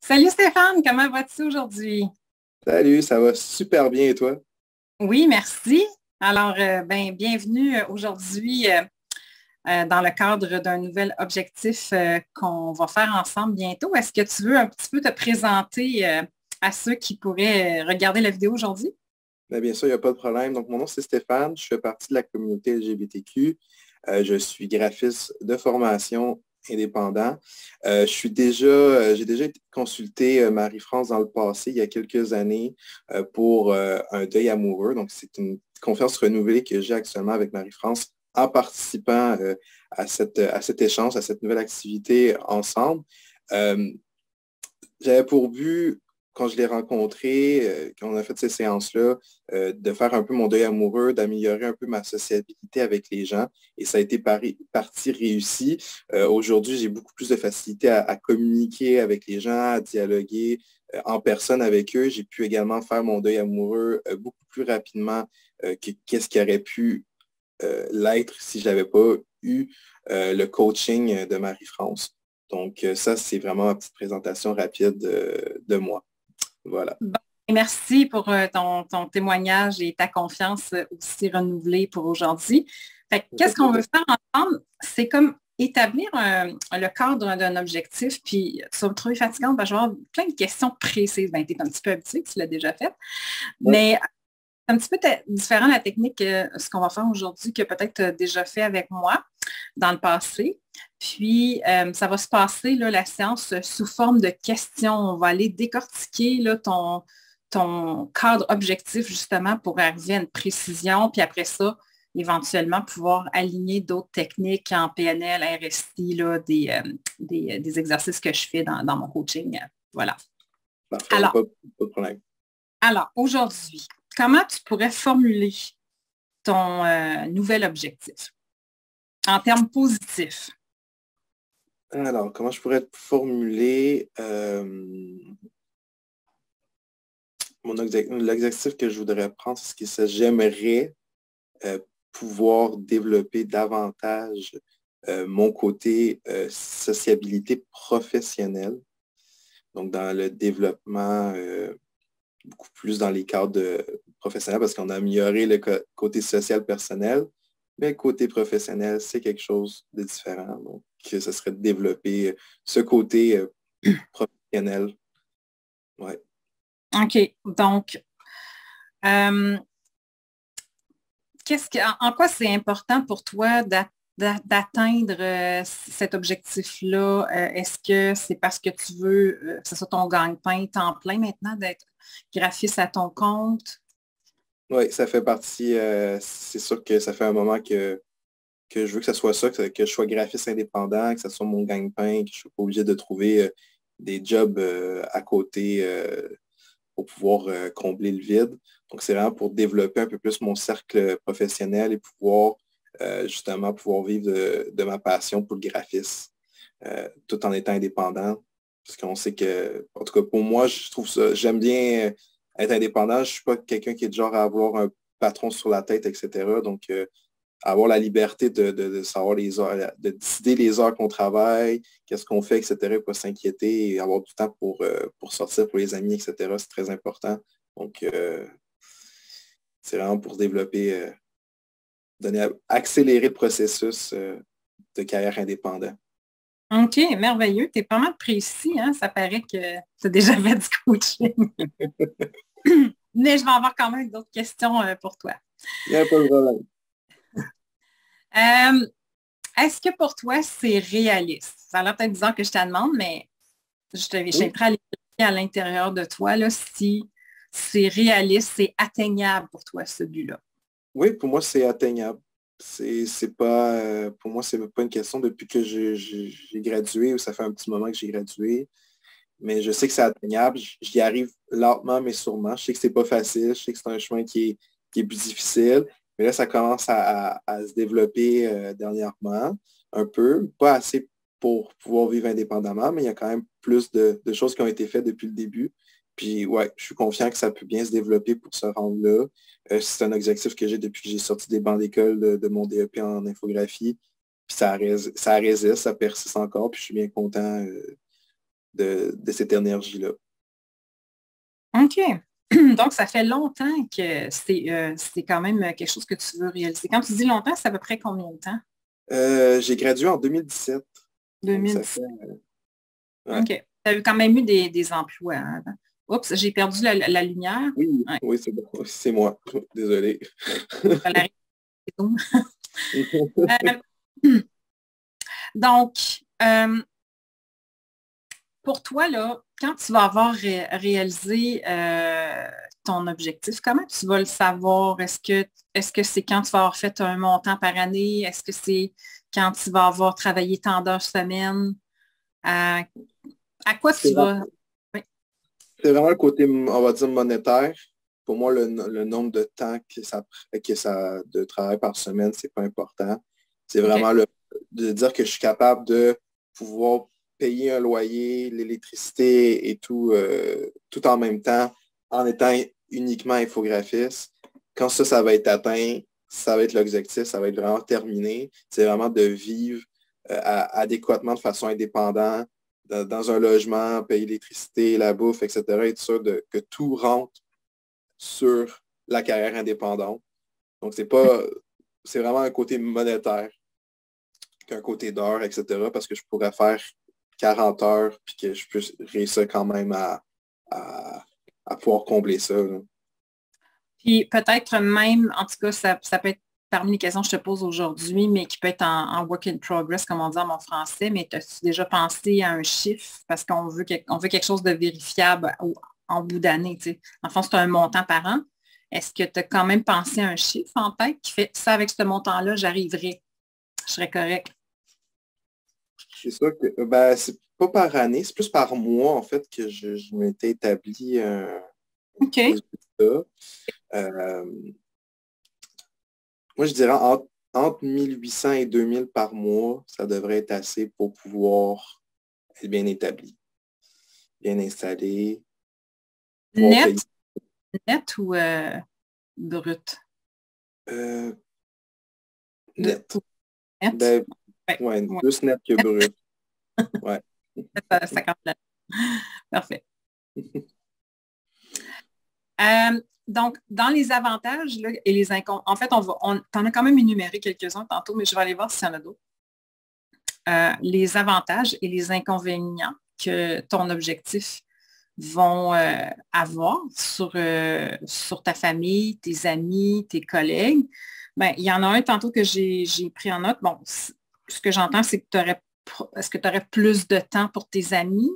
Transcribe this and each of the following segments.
Salut Stéphane, comment vas-tu aujourd'hui? Salut, ça va super bien et toi? Oui, merci. Alors, bienvenue aujourd'hui dans le cadre d'un nouvel objectif qu'on va faire ensemble bientôt. Est-ce que tu veux un petit peu te présenter à ceux qui pourraient regarder la vidéo aujourd'hui? Bien sûr, il n'y a pas de problème. Donc, mon nom, c'est Stéphane. Je fais partie de la communauté LGBTQ. Je suis graphiste de formation indépendant. J'ai déjà été consulté Marie-France dans le passé, il y a quelques années, pour un deuil amoureux. Donc, c'est une confiance renouvelée que j'ai actuellement avec Marie-France en participant à cet échange, à cette nouvelle activité ensemble. Euh, J'avais pour but, quand je l'ai rencontré, quand on a fait ces séances-là, de faire un peu mon deuil amoureux, d'améliorer un peu ma sociabilité avec les gens. Et ça a été partie réussie. Aujourd'hui, j'ai beaucoup plus de facilité à communiquer avec les gens, à dialoguer en personne avec eux. J'ai pu également faire mon deuil amoureux beaucoup plus rapidement que qu'est-ce qui aurait pu l'être si je n'avais pas eu le coaching de Marie-France. Donc, ça, c'est vraiment ma petite présentation rapide de moi. Voilà. Bon, merci pour ton témoignage et ta confiance aussi renouvelée pour aujourd'hui. Fait que, qu'est-ce qu'on veut faire ensemble? C'est comme établir le cadre d'un objectif, puis ça va me trouver fatigante, parce que je vais avoir plein de questions précises. Ben, tu es un petit peu habitué, tu l'as déjà fait. Ouais. Mais un petit peu différent la technique, ce qu'on va faire aujourd'hui, que peut-être tu as déjà fait avec moi dans le passé. Puis, ça va se passer, là, la séance, sous forme de questions. On va aller décortiquer là, ton cadre objectif, justement, pour arriver à une précision. Puis après ça, éventuellement, pouvoir aligner d'autres techniques en PNL, RSI, là, des exercices que je fais dans mon coaching. Voilà. Parfait, Alors, pas de problème. alors aujourd'hui, comment tu pourrais formuler ton nouvel objectif en termes positifs? Alors, comment je pourrais formuler l'objectif que je voudrais prendre, c'est que j'aimerais euh, pouvoir développer davantage mon côté sociabilité professionnelle, donc dans le développement beaucoup plus dans les cadres professionnels parce qu'on a amélioré le côté social personnel, mais le côté professionnel, c'est quelque chose de différent. Donc, ce serait de développer ce côté professionnel. Ouais. OK. Donc, euh, en quoi c'est important pour toi d'atteindre cet objectif-là? Est-ce que c'est parce que tu veux que ce soit ton gagne-pain temps plein maintenant, d'être graphiste à ton compte? Oui, ça fait partie, c'est sûr que ça fait un moment que je veux que ce soit ça, que je sois graphiste indépendant, que ce soit mon gagne-pain, que je ne suis pas obligé de trouver des jobs à côté pour pouvoir combler le vide. Donc, c'est vraiment pour développer un peu plus mon cercle professionnel et pouvoir justement pouvoir vivre de ma passion pour le graphisme, tout en étant indépendant. Parce qu'on sait que, en tout cas, pour moi, je trouve ça, j'aime bien être indépendant. Je ne suis pas quelqu'un qui est du genre à avoir un patron sur la tête, etc. Donc, avoir la liberté de savoir les heures, de décider les heures qu'on travaille, qu'est-ce qu'on fait, etc., pas s'inquiéter et avoir du temps pour sortir pour les amis, etc., c'est très important. Donc, c'est vraiment pour développer, accélérer le processus de carrière indépendant. OK, merveilleux. Tu es pas mal précis, hein? Ça paraît que tu as déjà fait du coaching. Mais je vais avoir quand même d'autres questions pour toi. Il n'y a pas de problème. Euh, Est-ce que pour toi, c'est réaliste? Ça a l'air peut-être bizarre que je te demande, mais je suis Oui, prêt à aller à l'intérieur de toi, là, si c'est réaliste, c'est atteignable pour toi, ce but-là. oui, pour moi, c'est atteignable. C'est pas, pour moi, c'est pas une question depuis que j'ai gradué, ou ça fait un petit moment que j'ai gradué. Mais je sais que c'est atteignable. J'y arrive lentement, mais sûrement. Je sais que c'est pas facile. Je sais que c'est un chemin qui est plus difficile. Mais là, ça commence à se développer dernièrement, un peu. Pas assez pour pouvoir vivre indépendamment, mais il y a quand même plus de choses qui ont été faites depuis le début. Puis ouais, je suis confiant que ça peut bien se développer pour se rendre là. C'est un objectif que j'ai depuis que j'ai sorti des bancs d'école de mon DEP en infographie. Puis ça résiste, ça persiste encore. Puis je suis bien content de cette énergie-là. OK. Donc, ça fait longtemps que c'est quand même quelque chose que tu veux réaliser. Quand tu dis longtemps, c'est à peu près combien de temps? J'ai gradué en 2017. Donc, ça fait... 2017. Ouais. OK. Tu as quand même eu des emplois, hein, avant. Oups, j'ai perdu la lumière. Oui, Ouais, oui, c'est bon. C'est moi. Désolé. Valérie, c'est tout. Donc, pour toi, là, quand tu vas avoir réalisé ton objectif, comment tu vas le savoir? Est-ce que c'est quand tu vas avoir fait un montant par année? Est-ce que c'est quand tu vas avoir travaillé tant d'heures semaine? À, à quoi C'est tu vraiment, vas? Oui. c'est vraiment le côté, on va dire, monétaire. Pour moi, le nombre de temps que ça de travail par semaine, c'est pas important. C'est OK. vraiment de dire que je suis capable de pouvoir payer un loyer, l'électricité et tout, tout en même temps, en étant uniquement infographiste. Quand ça va être atteint, ça va être l'objectif, ça va être vraiment terminé. C'est vraiment de vivre adéquatement de façon indépendante dans un logement, payer l'électricité, la bouffe, etc., être sûr que tout rentre sur la carrière indépendante. Donc, c'est vraiment un côté monétaire qu'un côté d'heures, etc., parce que je pourrais faire 40 heures puis que je puisse réussir quand même à, à pouvoir combler ça, là. Puis peut-être même, en tout cas, ça peut être parmi les questions que je te pose aujourd'hui, mais qui peut être en work in progress, comme on dit en mon français, mais as-tu déjà pensé à un chiffre? Parce qu'on veut, on veut quelque chose de vérifiable en bout d'année, tu sais. En fond, c'est un montant par an. Est-ce que tu as quand même pensé à un chiffre en tête qui fait ça avec ce montant-là, j'arriverai, je serais correct? C'est sûr que ben, c'est pas par année, c'est plus par mois, en fait, que je m'étais établi un OK. résultat. Euh, Moi, je dirais entre 1800 et 2000 par mois, ça devrait être assez pour pouvoir être bien établi, bien installé, pouvoir payer. Net, net ou brut? Euh, De, Net. net? Ben, Ouais, ouais, ouais, plus net que brut. Ouais. ça compte là. Parfait. Donc, dans les avantages là, et les inconvénients, en fait, t'en as quand même énuméré quelques-uns tantôt, mais je vais aller voir s'il y en a d'autres. Les avantages et les inconvénients que ton objectif vont avoir sur ta famille, tes amis, tes collègues. Ben, il y en a un tantôt que j'ai pris en note. Bon, ce que j'entends, c'est que est-ce que tu aurais plus de temps pour tes amis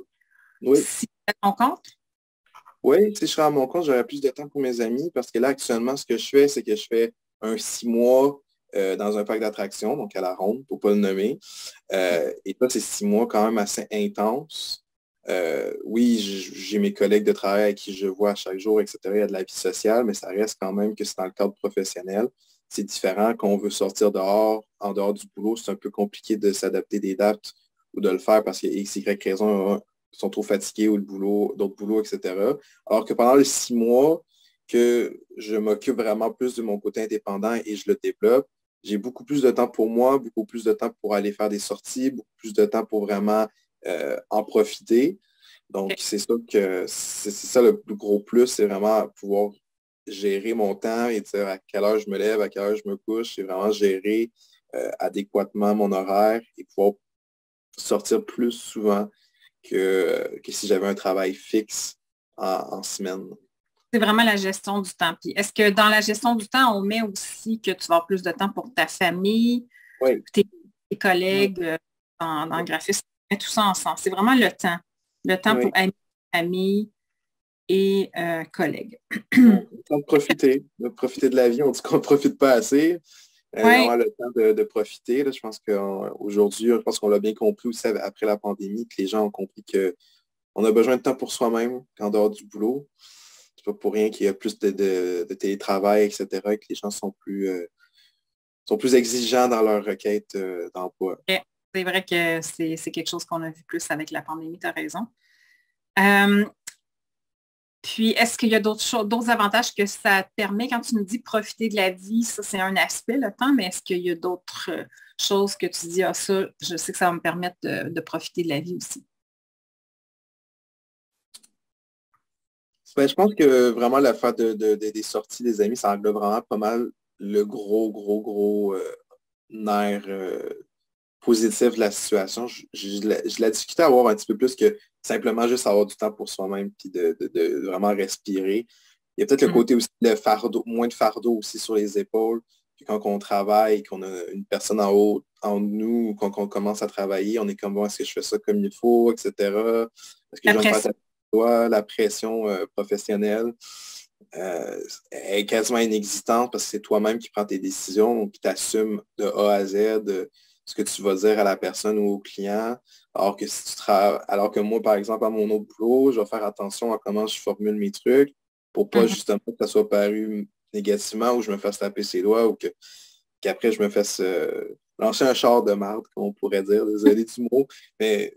Oui. si tu as ton compte? Oui, si je serais à mon compte, j'aurais plus de temps pour mes amis parce que là, actuellement, ce que je fais, c'est que je fais un 6 mois dans un parc d'attractions, donc à la ronde, pour ne pas le nommer. Et ça, c'est 6 mois quand même assez intenses. Oui, j'ai mes collègues de travail avec qui je vois chaque jour, etc. Il y a de la vie sociale, mais ça reste quand même que c'est dans le cadre professionnel. C'est différent quand on veut sortir dehors, en dehors du boulot, c'est un peu compliqué de s'adapter des dates ou de le faire parce qu'il y a X, Y raison sont trop fatigués ou le boulot, d'autres boulots, etc. Alors que pendant les 6 mois que je m'occupe vraiment plus de mon côté indépendant et je le développe, j'ai beaucoup plus de temps pour moi, beaucoup plus de temps pour aller faire des sorties, beaucoup plus de temps pour vraiment en profiter. Donc, OK. c'est ça le plus gros plus, c'est vraiment pouvoir gérer mon temps et dire à quelle heure je me lève, à quelle heure je me couche, c'est vraiment gérer adéquatement mon horaire et pouvoir sortir plus souvent que si j'avais un travail fixe en semaine. C'est vraiment la gestion du temps. Puis est-ce que dans la gestion du temps, on met aussi que tu vas avoir plus de temps pour ta famille, Oui, tes, tes collègues dans le graphisme, on met tout ça ensemble. C'est vraiment le temps. Le temps pour oui. amis, famille et collègues. Ouais. Le temps de profiter de la vie. On dit qu'on ne profite pas assez. Oui, Vraiment le temps de profiter. Là. Je pense qu'aujourd'hui, je pense qu'on l'a bien compris aussi après la pandémie, que les gens ont compris qu'on a besoin de temps pour soi-même en dehors du boulot. C'est pas pour rien qu'il y a plus de télétravail, etc., et que les gens sont plus exigeants dans leur requête d'emploi. c'est vrai que c'est quelque chose qu'on a vu plus avec la pandémie, tu as raison. Euh, Puis, est-ce qu'il y a d'autres choses, d'autres avantages que ça te permet quand tu me dis profiter de la vie? Ça, c'est un aspect, le temps, mais est-ce qu'il y a d'autres choses que tu dis, ah, ça, je sais que ça va me permettre de profiter de la vie aussi? Ben, je pense que vraiment l'affaire des sorties des amis, ça englobe vraiment pas mal le gros nerf positif de la situation. Je la discutais à avoir un petit peu plus que simplement juste avoir du temps pour soi-même puis de vraiment respirer. Il y a peut-être le Mhm. côté aussi de fardeau, moins de fardeau aussi sur les épaules. Puis quand on travaille, qu'on a une personne en haut de nous, ou quand on commence à travailler, on est comme bon, est-ce que je fais ça comme il faut, etc. Est-ce que je vais me Après faire ça, taper sur le doigt? La pression professionnelle est quasiment inexistante parce que c'est toi-même qui prends tes décisions, qui t'assumes de A à Z ce que tu vas dire à la personne ou au client. Alors que moi, par exemple, à mon autre boulot, je vais faire attention à comment je formule mes trucs pour pas mhm. justement que ça soit paru négativement ou je me fasse taper ses doigts ou qu'après je me fasse lancer un char de marde, comme on pourrait dire, désolé du mot, mais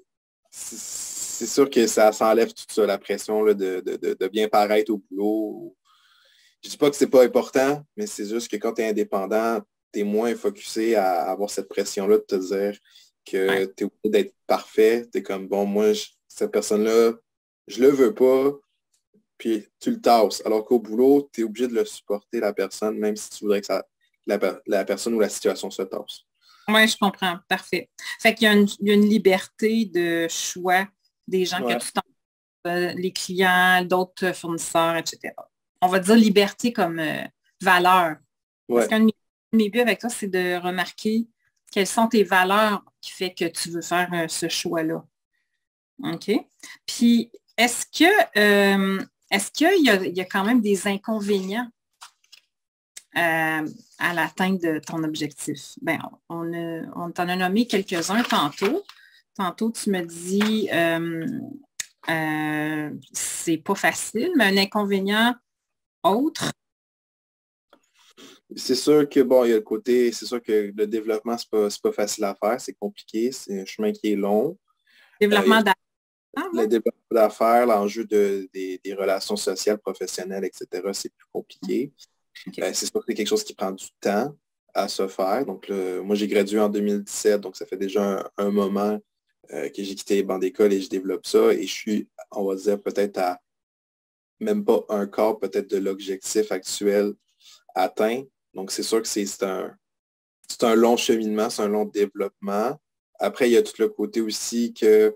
c'est sûr que ça s'enlève tout ça, la pression là, de bien paraître au boulot. Je dis pas que c'est pas important, mais c'est juste que quand tu es indépendant, tu es moins focusé à avoir cette pression-là de te dire que Ouais. tu es obligé d'être parfait. Tu es comme, bon, moi, cette personne-là, je le veux pas, puis tu le tasses. Alors qu'au boulot, tu es obligé de le supporter, la personne, même si tu voudrais que la personne ou la situation se tasse. Oui, je comprends. Parfait. Fait qu'il y a il y a une liberté de choix des gens que Ouais, tu t'en les clients, d'autres fournisseurs, etc. On va dire liberté comme valeur. Parce ouais. qu'un de mes buts avec toi, c'est de remarquer quelles sont tes valeurs qui fait que tu veux faire ce choix-là. OK? Puis, est-ce qu'il y a quand même des inconvénients à l'atteinte de ton objectif? Ben, on t'en a nommé quelques-uns tantôt. Tantôt, tu me dis c'est pas facile, mais un inconvénient autre. C'est sûr que, bon, il y a le côté, c'est sûr que le développement, c'est pas facile à faire, c'est compliqué, c'est un chemin qui est long. Il y a Développement d'affaires, le là? développement d'affaires, l'enjeu des relations sociales, professionnelles, etc., c'est plus compliqué. OK. C'est sûr que c'est quelque chose qui prend du temps à se faire. Donc, moi, j'ai gradué en 2017, donc ça fait déjà un moment que j'ai quitté les bancs d'école et je développe ça. Et je suis, on va dire, peut-être à même pas un quart peut-être de l'objectif actuel atteint. Donc, c'est sûr que c'est un long cheminement, c'est un long développement. Après, il y a tout le côté aussi que,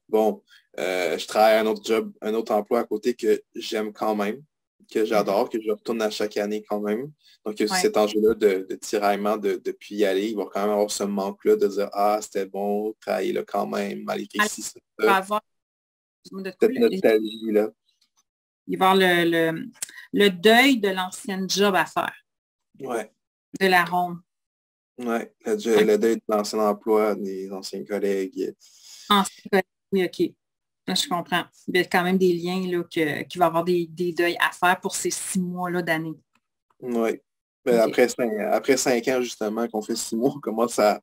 bon, je travaille à un autre job, un autre emploi à côté que j'aime quand même, que Mhm. j'adore, que je retourne à chaque année quand même. Donc, il y a Ouais. cet enjeu-là de tiraillement, de puis y aller. Il va quand même avoir ce manque-là de dire, ah, c'était bon, travailler là quand même, malgré Alors, ci, ça, il va ça. y avoir, excuse-moi de te Cette couper, nostalgie-là. il va y avoir le deuil de l'ancienne job à faire, Ouais, de la ronde. ouais. OK. Le deuil de l'ancien emploi, des anciens collègues. Ancien collègue, oui, OK. Là, je comprends. Il y a quand même des liens là, qu'il va y avoir des deuils à faire pour ces 6 mois-là d'année. Oui. Ben, OK. après 5 ans, justement, qu'on fait 6 mois, on commence à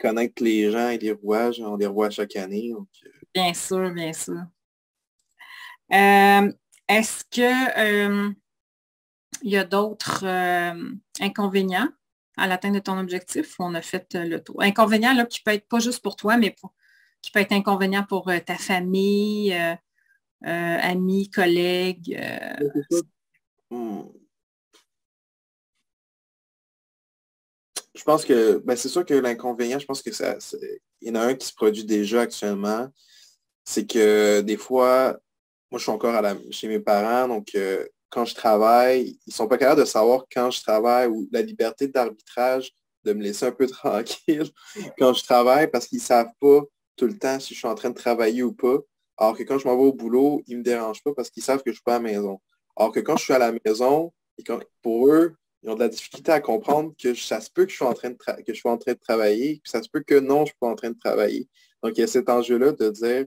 connaître les gens et les rouages. On les revoit chaque année. Donc, Bien sûr, bien sûr. Euh, est-ce que il y a d'autres inconvénients à l'atteinte de ton objectif ou on a fait le tour? Inconvénients là, qui peut être pas juste pour toi, mais qui peut être inconvénient pour ta famille, amis, collègues. ben, c'est sûr. Hmm. Je pense que ben, c'est sûr que l'inconvénient, je pense que il y en a un qui se produit déjà actuellement. C'est que des fois, moi, je suis encore chez mes parents, donc quand je travaille, ils sont pas capables de savoir quand je travaille ou la liberté d'arbitrage de me laisser un peu tranquille quand je travaille parce qu'ils savent pas tout le temps si je suis en train de travailler ou pas. Alors que quand je m'en vais au boulot, ils me dérangent pas parce qu'ils savent que je suis pas à la maison. Alors que quand je suis à la maison, pour eux, ils ont de la difficulté à comprendre que ça se peut que je suis en train que je suis en train de travailler, puis ça se peut que non, je ne suis pas en train de travailler. Donc, il y a cet enjeu-là de dire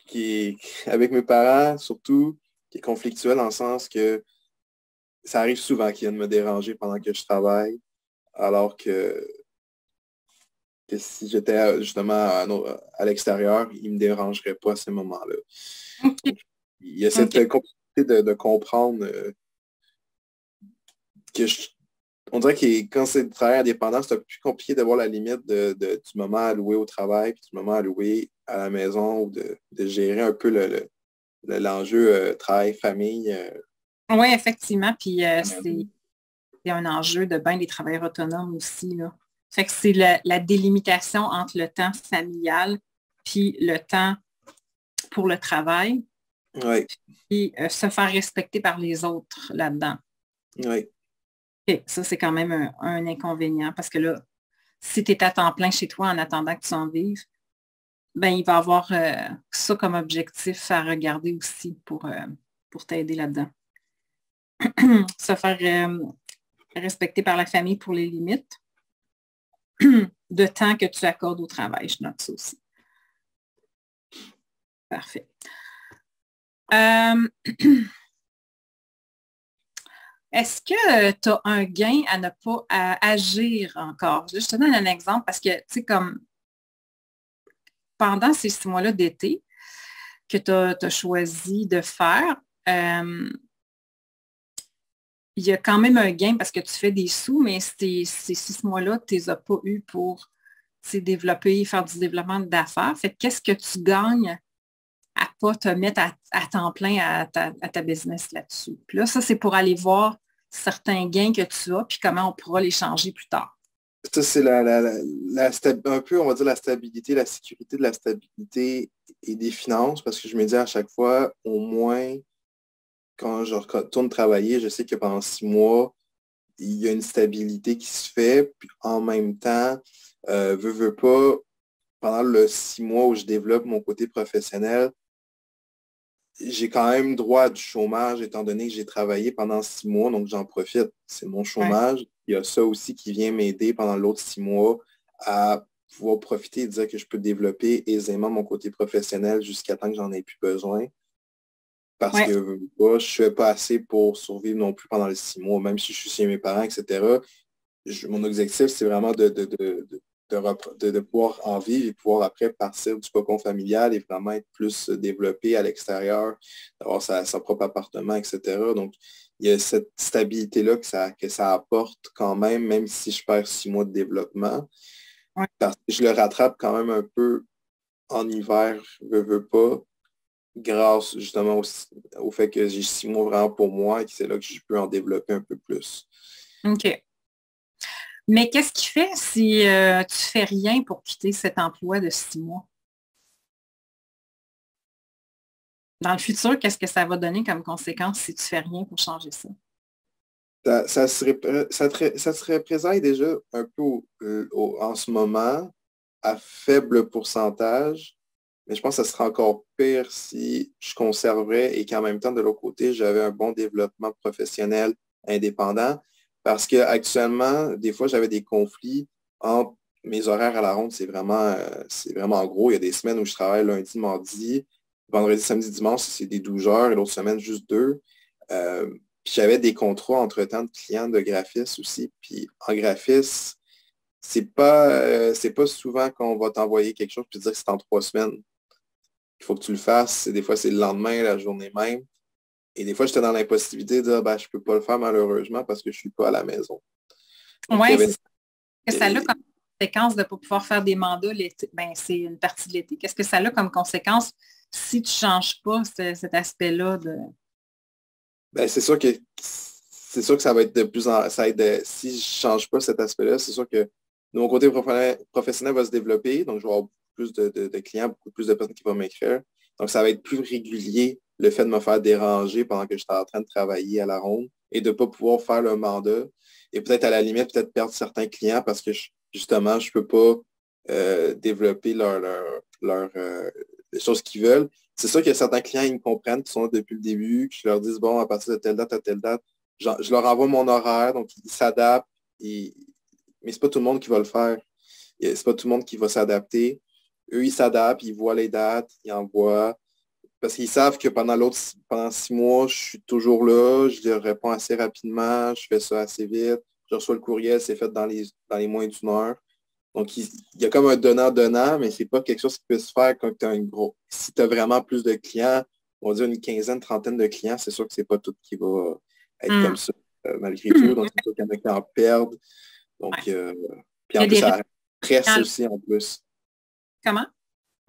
qui, avec mes parents, surtout, qui est conflictuel dans le sens que ça arrive souvent qu'ils viennent me déranger pendant que je travaille, alors que si j'étais justement à l'extérieur, ils ne me dérangeraient pas à ces moments-là. OK. Donc, il y a cette OK. complexité de comprendre que on dirait que quand c'est du travail indépendant, c'est un peu plus compliqué d'avoir la limite du moment alloué au travail puis du moment alloué à la maison ou de gérer un peu l'enjeu travail-famille. Oui, effectivement. Puis c'est un enjeu de bien des travailleurs autonomes aussi, là. Fait que c'est la délimitation entre le temps familial puis le temps pour le travail, Oui, puis se faire respecter par les autres là-dedans. oui. OK, ça, c'est quand même un inconvénient parce que là, si tu es à temps plein chez toi en attendant que tu en vives, ben il va avoir ça comme objectif à regarder aussi pour t'aider là-dedans. Se faire respecter par la famille pour les limites de temps que tu accordes au travail. Je note ça aussi. Parfait. Est-ce que tu as un gain à ne pas agir encore? Je te donne un exemple parce que, tu sais, comme pendant ces 6 mois-là d'été que tu as choisi de faire, il y a quand même un gain parce que tu fais des sous, mais ces 6 mois-là, tu ne les as pas eu pour développer, faire du développement d'affaires. Fait qu'est-ce que tu gagnes à ne pas te mettre à temps plein à ta business là-dessus? Puis là, ça, c'est pour aller voir certains gains que tu as, puis comment on pourra les changer plus tard. Ça, c'est un peu, on va dire, la stabilité, la sécurité de la stabilité et des finances, parce que je me dis à chaque fois, au moins, quand je retourne travailler, je sais que pendant 6 mois, il y a une stabilité qui se fait, puis en même temps, veux pas, pendant le 6 mois où je développe mon côté professionnel, j'ai quand même droit à du chômage étant donné que j'ai travaillé pendant 6 mois, donc j'en profite. C'est mon Ouais. chômage. Il y a ça aussi qui vient m'aider pendant l'autre 6 mois à pouvoir profiter et dire que je peux développer aisément mon côté professionnel jusqu'à temps que j'en ai plus besoin. Parce Ouais. que moi, je ne fais pas assez pour survivre non plus pendant les 6 mois, même si je suis chez mes parents, etc. Mon objectif, c'est vraiment de pouvoir en vivre et pouvoir après partir du cocon familial et vraiment être plus développé à l'extérieur, d'avoir son propre appartement, etc. Donc, il y a cette stabilité-là que ça apporte quand même si je perds 6 mois de développement. Ouais. Parce que je le rattrape quand même un peu en hiver, veux pas, grâce justement au fait que j'ai 6 mois vraiment pour moi et que c'est là que je peux en développer un peu plus. OK. Mais qu'est-ce qui fait si tu fais rien pour quitter cet emploi de 6 mois? Dans le futur, qu'est-ce que ça va donner comme conséquence si tu fais rien pour changer ça? Ça se représente déjà un peu en ce moment à faible pourcentage, mais je pense que ça serait encore pire si je conserverais et qu'en même temps, de l'autre côté, j'avais un bon développement professionnel indépendant. Parce qu'actuellement, des fois, j'avais des conflits entre mes horaires à la ronde, c'est vraiment gros. Il y a des semaines où je travaille lundi, mardi, vendredi, samedi, dimanche, c'est des 12 heures et l'autre semaine, juste 2. Puis j'avais des contrats entre-temps de clients de graphistes aussi. Puis en graphiste, c'est pas souvent qu'on va t'envoyer quelque chose et te dire que c'est en 3 semaines. Il faut que tu le fasses. Des fois, c'est le lendemain, la journée même. Et des fois, j'étais dans l'impossibilité de dire, ben, je ne peux pas le faire malheureusement parce que je ne suis pas à la maison. Donc, il y Oui, avait... c'est ça que ça a comme conséquence de ne pas pouvoir faire des mandats l'été. Ben, c'est une partie de l'été. Qu'est-ce que ça a comme conséquence si tu ne changes pas cet aspect-là de. Ben, c'est sûr que ça va être de plus en... Ça va être si je ne change pas cet aspect-là, c'est sûr que mon côté professionnel va se développer. Donc, je vais avoir beaucoup plus de clients, beaucoup plus de personnes qui vont m'écrire. Donc, ça va être plus régulier le fait de me faire déranger pendant que j'étais en train de travailler à la ronde et de ne pas pouvoir faire le mandat. Et peut-être à la limite, peut-être perdre certains clients parce que justement, je ne peux pas développer les choses qu'ils veulent. C'est sûr qu'il y a certains clients, ils me comprennent, qui sont là depuis le début, que je leur dis, bon, à partir de telle date à telle date, je leur envoie mon horaire, donc ils s'adaptent. Mais c'est pas tout le monde qui va le faire. C'est pas tout le monde qui va s'adapter. Eux, ils s'adaptent, ils voient les dates, ils envoient. Parce qu'ils savent que pendant 6 mois, je suis toujours là, je leur réponds assez rapidement, je fais ça assez vite, je reçois le courriel, c'est fait dans les moins d'une heure. Donc, il y a comme un donnant-donnant, mais c'est pas quelque chose qui peut se faire quand tu as un gros. Si tu as vraiment plus de clients, on va dire une quinzaine, trentaine de clients, c'est sûr que c'est pas tout qui va être Hmm. comme ça, malgré tout. Donc, c'est sûr qu'il y en a qui en perdent. Ouais. Donc, puis Il y en a plus, des ça presse risques. aussi en plus. Comment?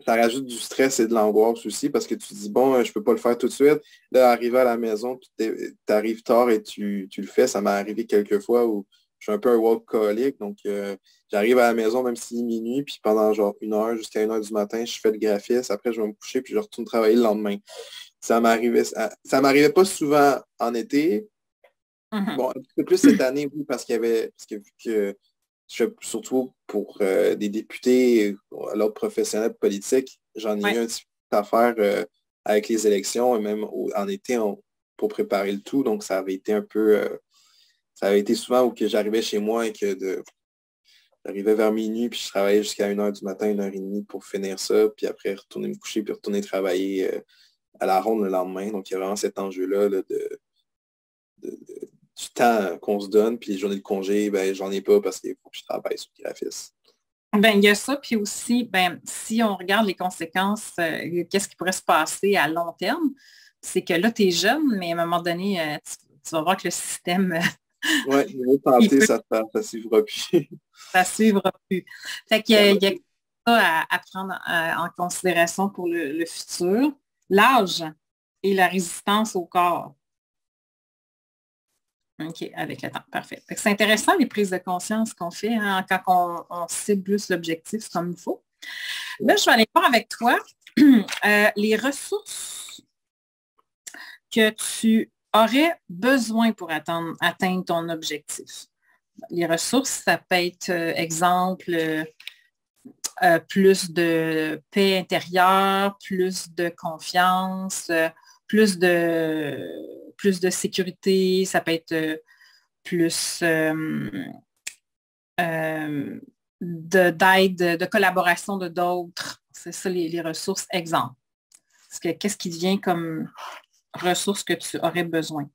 ça rajoute du stress et de l'angoisse aussi parce que tu te dis, bon, je peux pas le faire tout de suite. Là, arriver à la maison, tu arrives tard et tu le fais. Ça m'est arrivé quelques fois où je suis un peu un workaholic. Donc, j'arrive à la maison même si minuit, puis pendant genre 1 heure jusqu'à 1 heure du matin, je fais le graphisme. Après, je vais me coucher, puis je retourne travailler le lendemain. Ça m'arrivait pas souvent en été. Mhm. Bon, un petit peu plus cette année, oui, parce que vu que je fais surtout pour des députés, à l'ordre professionnel politique, j'en ai eu Ouais. un petit peu à faire avec les élections et même en été pour préparer le tout. Donc, ça avait été un peu, ça avait été souvent où que j'arrivais chez moi et j'arrivais vers minuit, puis je travaillais jusqu'à 1 heure du matin, 1 heure et demie pour finir ça, puis après retourner me coucher, puis retourner travailler à la ronde le lendemain. Donc, il y a vraiment cet enjeu-là là, du temps qu'on se donne, puis les journées de congé, ben, j'en ai pas parce qu'il faut que je travaille sur le graphisme. Ben, il y a ça, puis aussi, ben, si on regarde les conséquences, qu'est-ce qui pourrait se passer à long terme, c'est que là, tu es jeune, mais à un moment donné, tu vas voir que le système, Oui, niveau il santé, peut ça suivra plus. pas suivre plus. Fait qu'il y a, Vraiment. il y a ça à prendre en considération pour le futur. L'âge et la résistance au corps. OK, avec le temps. Parfait. Fait que c'est intéressant les prises de conscience qu'on fait hein, quand on cible plus l'objectif comme il faut. Là, je vais aller voir avec toi les ressources que tu aurais besoin pour atteindre ton objectif. Les ressources, ça peut être, exemple, plus de paix intérieure, plus de confiance, plus de sécurité, ça peut être plus euh, d'aide, de collaboration de d'autres. C'est ça les ressources exemples. Qu'est-ce qui devient comme ressources que tu aurais besoin?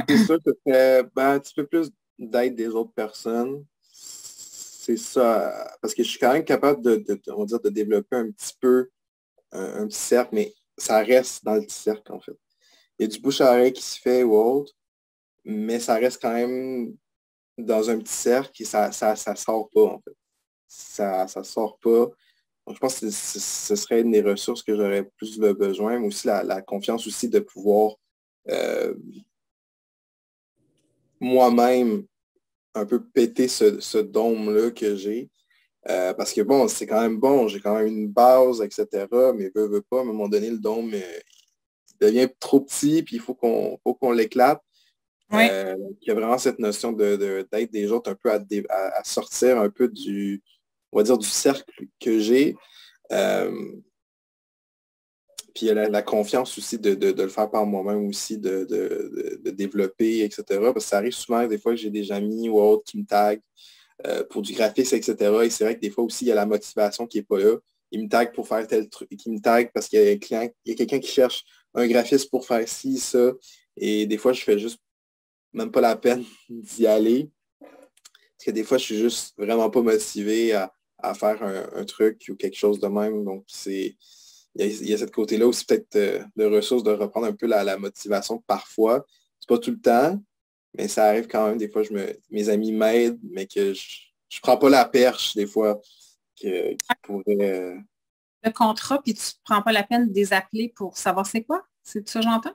C'est sûr que ce serait ben, un petit peu plus d'aide des autres personnes. C'est ça. Parce que je suis quand même capable on va dire, de développer un petit peu un petit cercle, mais ça reste dans le petit cercle, en fait. Il y a du bouche à oreille qui se fait ou autre, mais ça reste quand même dans un petit cercle et ça sort pas, en fait. Ça sort pas. Donc, je pense que ce serait une des ressources que j'aurais plus besoin, mais aussi la confiance aussi de pouvoir euh, moi-même un peu péter ce dôme-là que j'ai. Parce que bon, c'est quand même bon, j'ai quand même une base, etc. Mais veut pas, à un moment donné, le dôme il devient trop petit, puis il faut qu'on l'éclate. Oui. Il y a vraiment cette notion d'être des autres un peu à sortir un peu on va dire, du cercle que j'ai. Euh, Puis il y a la confiance aussi de le faire par moi-même aussi, de développer, etc. Parce que ça arrive souvent des fois que j'ai des amis ou autres qui me taguent pour du graphisme, etc. Et c'est vrai que des fois aussi, il y a la motivation qui n'est pas là. Ils me taguent pour faire tel truc, ils me taguent parce qu'il y a un client, il y a quelqu'un qui cherche un graphiste pour faire ci, ça. Et des fois, je fais juste même pas la peine d'y aller. Parce que des fois, je suis juste vraiment pas motivé à faire un truc ou quelque chose de même. Donc, il y a cette côté-là aussi peut-être de ressources de reprendre un peu la motivation parfois. C'est pas tout le temps, mais ça arrive quand même. Des fois, mes amis m'aident, mais que je prends pas la perche des fois qui pourrait. Le contrat, puis tu ne prends pas la peine de les appeler pour savoir c'est quoi? C'est ça que j'entends?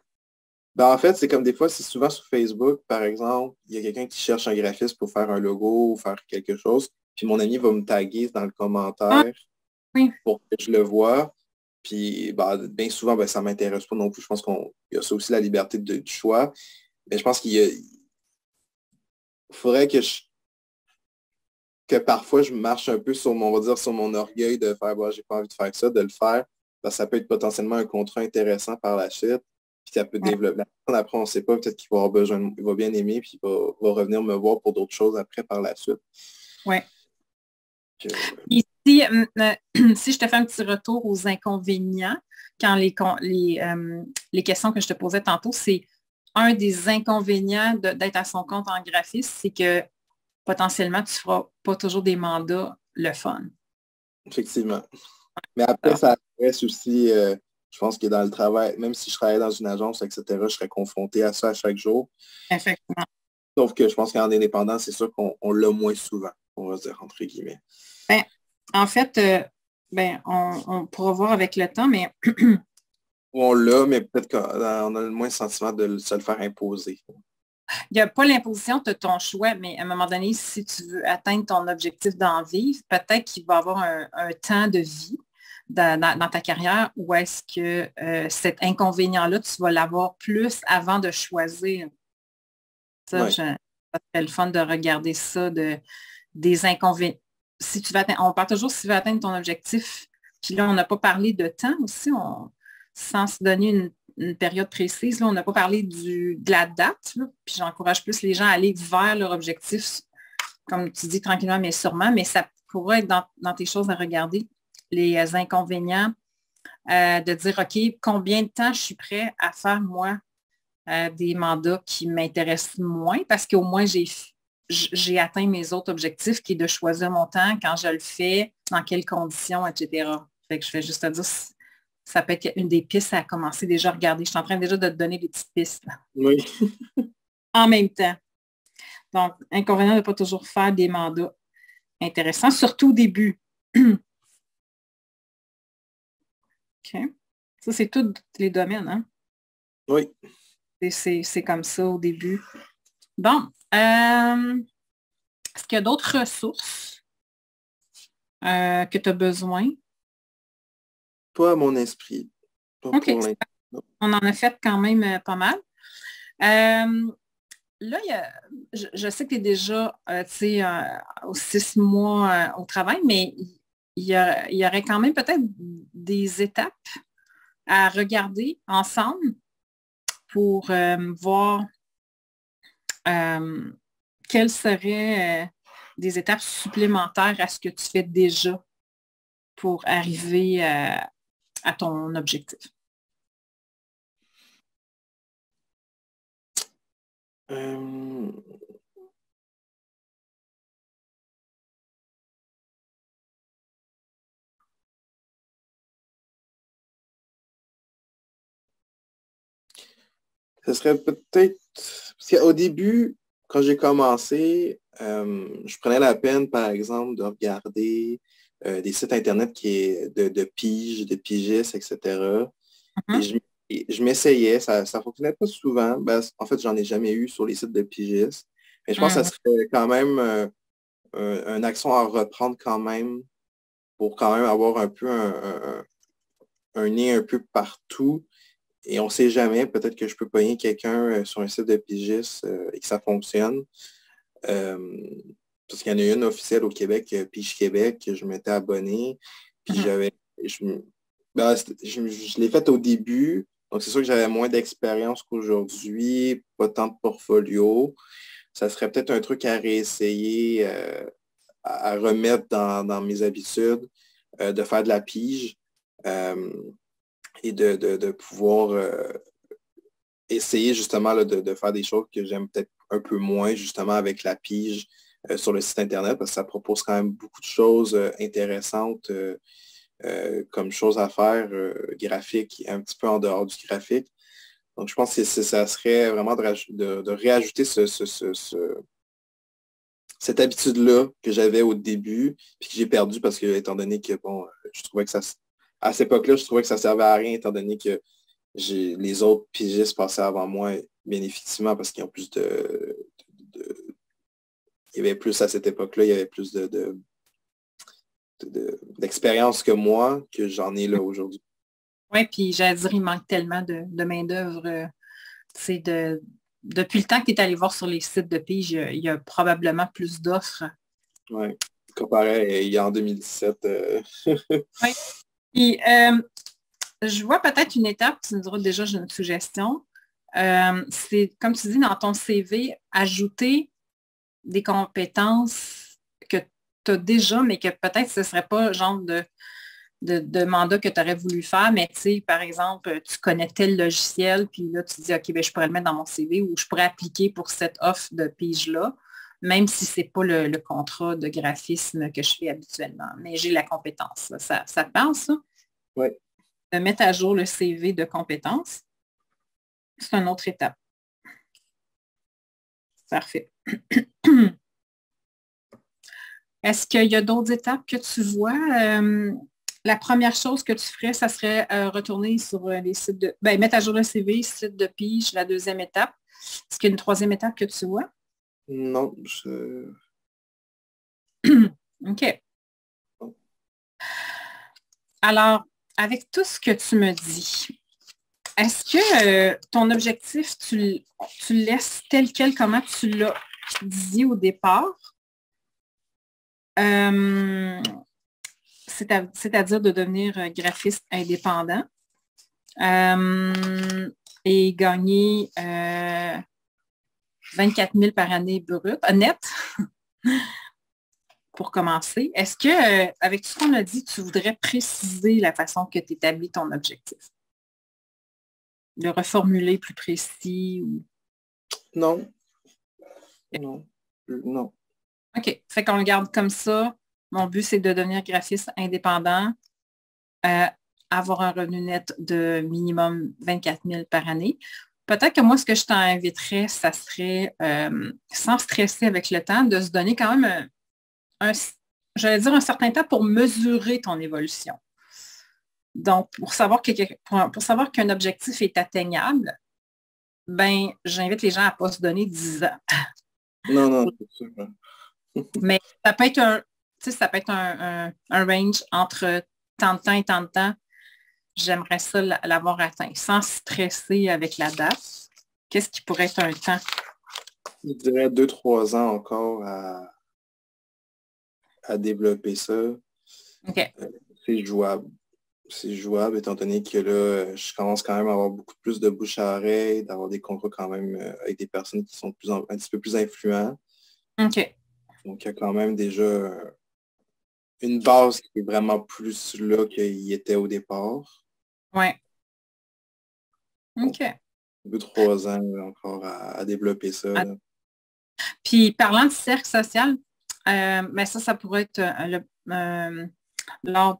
Ben, en fait, c'est comme des fois, c'est souvent sur Facebook, par exemple, il y a quelqu'un qui cherche un graphiste pour faire un logo ou faire quelque chose. Puis mon ami va me taguer dans le Ah, commentaire oui. pour que je le vois. Puis ben, bien souvent, ben, ça ne m'intéresse pas non plus. Je pense qu'il y a ça aussi la liberté du choix. Mais je pense qu'il faudrait que parfois je marche un peu sur on va dire, sur mon orgueil de faire, bon, j'ai pas envie de faire ça, de le faire. Parce que ça peut être potentiellement un contrat intéressant par la suite. Puis ça peut développer. La personne, après, on ne sait pas, peut-être qu'il va avoir besoin, il va bien aimer, puis va revenir me voir pour d'autres choses après par la suite. Oui. Que- Ici, si je te fais un petit retour aux inconvénients, quand les questions que je te posais tantôt, c'est un des inconvénients d'être à son compte en graphiste, c'est que potentiellement, tu ne feras pas toujours des mandats le fun. Effectivement. Mais après, Alors, ça reste aussi, je pense que dans le travail, même si je travaillais dans une agence, etc., je serais confronté à ça à chaque jour. effectivement. Sauf que je pense qu'en indépendant, c'est sûr qu'on l'a moins souvent. on va dire, entre guillemets. Ben, en fait, on pourra voir avec le temps, mais On l'a, mais peut-être qu'on a le moins le sentiment de se le faire imposer. il n'y a pas l'imposition de ton choix, mais à un moment donné, si tu veux atteindre ton objectif d'en vivre, peut-être qu'il va y avoir un temps de vie dans ta carrière où est-ce que cet inconvénient-là, tu vas l'avoir plus avant de choisir. Ça, Ouais. ça serait le fun de regarder ça, des inconvénients. Si tu veux on parle toujours si tu veux atteindre ton objectif. Puis là, on n'a pas parlé de temps aussi, sans se donner une période précise. Là, on n'a pas parlé de la date. Là, puis j'encourage plus les gens à aller vers leur objectif, comme tu dis, tranquillement, mais sûrement. Mais ça pourrait être dans tes choses à regarder, les inconvénients, de dire, OK, combien de temps je suis prêt à faire, moi, des mandats qui m'intéressent moins, parce qu'au moins, j'ai atteint mes autres objectifs, qui est de choisir mon temps, quand je le fais, dans quelles conditions, etc. Fait que je fais juste à dire, ça peut être une des pistes à commencer déjà à regarder. Je suis en train déjà de te donner des petites pistes là, Oui. en même temps. Donc, inconvénient de ne pas toujours faire des mandats intéressants, surtout au début. OK. Ça, c'est tous les domaines, hein? Oui. C'est comme ça au début. Bon. Est-ce qu'il y a d'autres ressources que tu as besoin? Pas à mon esprit. Pas OK. pour l'instant. On en a fait quand même pas mal. Là, je sais que tu es déjà aux 6 mois au travail, mais il y aurait quand même peut-être des étapes à regarder ensemble pour voir quelles seraient des étapes supplémentaires à ce que tu fais déjà pour arriver à ton objectif. Euh, Ce serait peut-être... Parce qu'au début, quand j'ai commencé, je prenais la peine, par exemple, de regarder des sites Internet de pige, de pigistes, etc. Et Mhm. je m'essayais, ça ne fonctionnait pas souvent. Ben, en fait, j'en ai jamais eu sur les sites de pigistes. Mais je pense que ça Mhm. serait quand même un action à reprendre quand même pour quand même avoir un peu un nez un peu partout. Et on ne sait jamais, peut-être que je peux pogner quelqu'un sur un site de pigiste et que ça fonctionne. Euh, Parce qu'il y en a une officielle au Québec, Pige Québec, que je m'étais abonné. Puis Mhm. j'avais. Je l'ai faite au début. Donc c'est sûr que j'avais moins d'expérience qu'aujourd'hui, pas tant de portfolio. Ça serait peut-être un truc à réessayer, à remettre dans mes habitudes, de faire de la pige. Euh, et de pouvoir essayer justement là, de faire des choses que j'aime peut-être un peu moins justement avec la pige sur le site Internet parce que ça propose quand même beaucoup de choses intéressantes comme choses à faire graphiques un petit peu en dehors du graphique. Donc, je pense que ça serait vraiment de réajouter cette habitude-là que j'avais au début, puis que j'ai perdu parce que, étant donné que, bon, je trouvais que à cette époque-là, je trouvais que ça servait à rien, étant donné que les autres pigistes passaient avant moi, bien effectivement, parce qu'ils ont plus il y avait plus à cette époque-là, il y avait plus d'expérience que moi, que j'en ai là aujourd'hui. Oui, puis j'allais dire, il manque tellement de main-d'œuvre. Depuis le temps que tu es allé voir sur les sites de pige, il y a probablement plus d'offres. Ouais. Comparé il y a en 2017. Oui. Puis, je vois peut-être une étape, tu nous diras déjà, j'ai une suggestion. C'est, comme tu dis, dans ton CV, ajouter des compétences que tu as déjà, mais que peut-être ce ne serait pas genre de mandat que tu aurais voulu faire, mais tu sais, par exemple, tu connais tel logiciel, puis là, tu dis, OK, ben, je pourrais le mettre dans mon CV ou je pourrais appliquer pour cette offre de pige-là, même si ce n'est pas le contrat de graphisme que je fais habituellement. Mais j'ai la compétence. Ça te parle, ça? Ouais. De mettre à jour le CV de compétences, c'est une autre étape. Parfait. Est-ce qu'il y a d'autres étapes que tu vois? La première chose que tu ferais, ça serait retourner sur les sites mettre à jour le CV, site de pige, la deuxième étape. Est-ce qu'il y a une troisième étape que tu vois? Non, OK. Alors, avec tout ce que tu me dis, est-ce que ton objectif, tu le laisses tel quel, comment tu l'as dit au départ? C'est-à-dire de devenir graphiste indépendant et gagner 24 000 par année brut, net, pour commencer. Est-ce que, avec tout ce qu'on a dit, tu voudrais préciser la façon que tu établis ton objectif? Le reformuler plus précis? Non. Non. Non. OK. Fait qu'on le garde comme ça. Mon but, c'est de devenir graphiste indépendant, avoir un revenu net de minimum 24 000 par année. Peut-être que moi, ce que je t'inviterais, ça serait, sans stresser avec le temps, de se donner quand même j'allais dire un certain temps pour mesurer ton évolution. Donc, pour savoir qu'un objectif est atteignable, ben, j'invite les gens à ne pas se donner 10 ans. Non, c'est sûr. Mais ça peut être un range entre tant de temps et tant de temps. J'aimerais ça l'avoir atteint sans stresser avec la date. Qu'est-ce qui pourrait être un temps? Je dirais 2-3 ans encore à développer ça. OK. C'est jouable. C'est jouable étant donné que là, je commence quand même à avoir beaucoup plus de bouche à oreille, d'avoir des contrats quand même avec des personnes qui sont un petit peu plus influents. OK. Donc, il y a quand même déjà une base qui est vraiment plus là qu'il était au départ. Oui. OK. 2-3 ans encore à développer ça. Puis, parlant de cercle social, mais ça pourrait être lors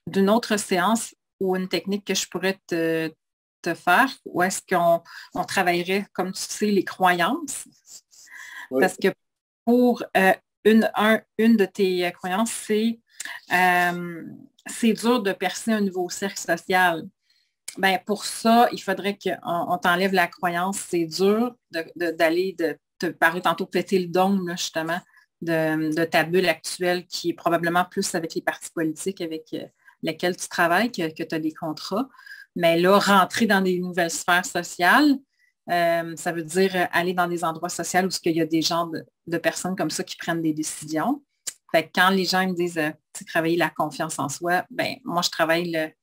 d'une autre séance ou une technique que je pourrais te faire, où est-ce qu'on travaillerait, comme tu sais, les croyances. Oui. Parce que pour une de tes croyances, c'est dur de percer un nouveau cercle social. Ben, pour ça, il faudrait qu'on t'enlève la croyance. C'est dur d'aller de te parler tantôt péter le dôme, là, justement, de ta bulle actuelle qui est probablement plus avec les partis politiques avec lesquels tu travailles que tu as des contrats. Mais là, rentrer dans des nouvelles sphères sociales, ça veut dire aller dans des endroits sociaux où il y a des gens de personnes comme ça qui prennent des décisions. Fait que quand les gens me disent travailler la confiance en soi, ben moi, je travaille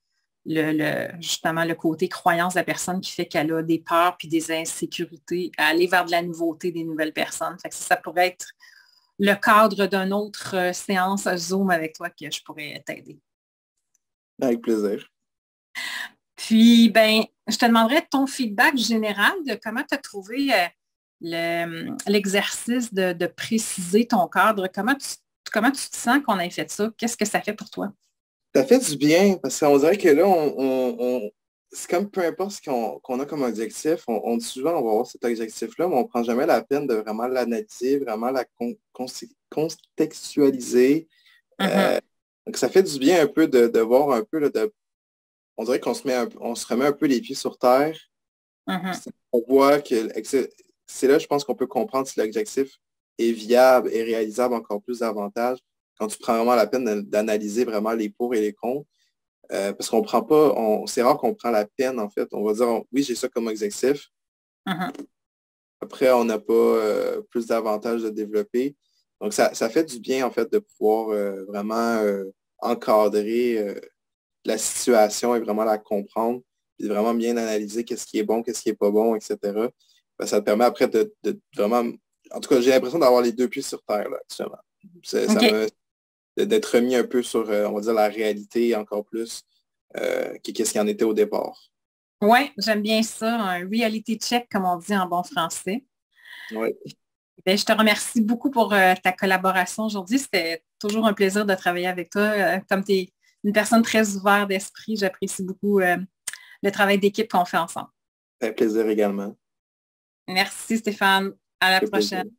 justement le côté croyance de la personne qui fait qu'elle a des peurs puis des insécurités, à aller vers de la nouveauté des nouvelles personnes. Fait que ça pourrait être le cadre d'une autre séance Zoom avec toi que je pourrais t'aider. Avec plaisir. Puis, ben, je te demanderais ton feedback général de comment tu as trouvé l'exercice de préciser ton cadre. Comment tu te sens qu'on ait fait ça? Qu'est-ce que ça fait pour toi? Ça fait du bien parce qu'on dirait que là, c'est comme peu importe ce qu'on a comme objectif, on dit souvent on va avoir cet objectif-là, mais on ne prend jamais la peine de vraiment l'analyser, vraiment la contextualiser. Donc, ça fait du bien un peu de voir un peu, là, on dirait qu'on se remet un peu les pieds sur terre. On voit que c'est là, je pense qu'on peut comprendre si l'objectif est viable et réalisable encore plus davantage quand tu prends vraiment la peine d'analyser vraiment les pour et les contre. Parce qu'on prend pas, c'est rare qu'on prend la peine, en fait. On va dire, oui, j'ai ça comme objectif. Après, on n'a pas plus d'avantages de développer. Donc, ça fait du bien, en fait, de pouvoir vraiment encadrer la situation et vraiment la comprendre, puis de vraiment bien analyser qu'est-ce qui est bon, qu'est-ce qui est pas bon, etc. Ben, ça te permet après de vraiment... En tout cas, j'ai l'impression d'avoir les deux pieds sur terre, là, actuellement. D'être remis un peu sur, on va dire, la réalité encore plus qu'est-ce qu'il en était au départ. Oui, j'aime bien ça, un reality check, comme on dit en bon français. Oui. Bien, je te remercie beaucoup pour ta collaboration aujourd'hui. C'était toujours un plaisir de travailler avec toi. Comme tu es une personne très ouverte d'esprit, j'apprécie beaucoup le travail d'équipe qu'on fait ensemble. Ça fait plaisir également. Merci Stéphane. À la prochaine. Plaisir.